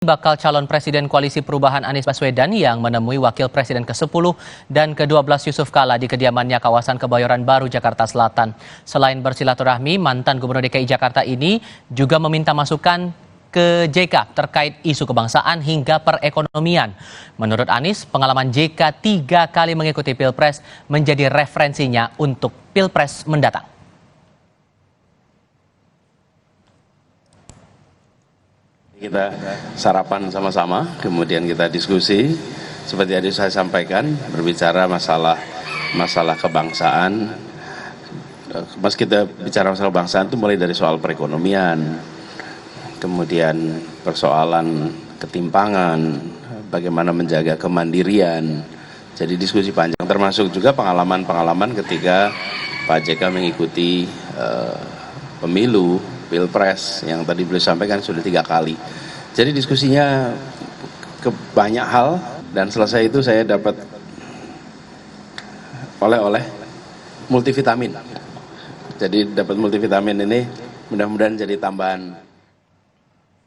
Bakal calon Presiden Koalisi Perubahan Anies Baswedan yang menemui Wakil Presiden ke-10 dan ke-12 Yusuf Kala di kediamannya kawasan Kebayoran Baru, Jakarta Selatan. Selain bersilaturahmi, mantan Gubernur DKI Jakarta ini juga meminta masukan ke JK terkait isu kebangsaan hingga perekonomian. Menurut Anies, pengalaman JK 3 kali mengikuti Pilpres menjadi referensinya untuk Pilpres mendatang. Kita sarapan sama-sama, kemudian kita diskusi. Seperti tadi saya sampaikan, berbicara masalah kebangsaan. Mas kita bicara masalah kebangsaan itu mulai dari soal perekonomian, kemudian persoalan ketimpangan, bagaimana menjaga kemandirian. Jadi diskusi panjang, termasuk juga pengalaman-pengalaman ketika Pak JK mengikuti pemilu, Pilpres yang tadi beliau sampaikan sudah 3 kali. Jadi diskusinya ke banyak hal dan selesai itu saya dapat oleh-oleh multivitamin. Jadi dapat multivitamin ini mudah-mudahan jadi tambahan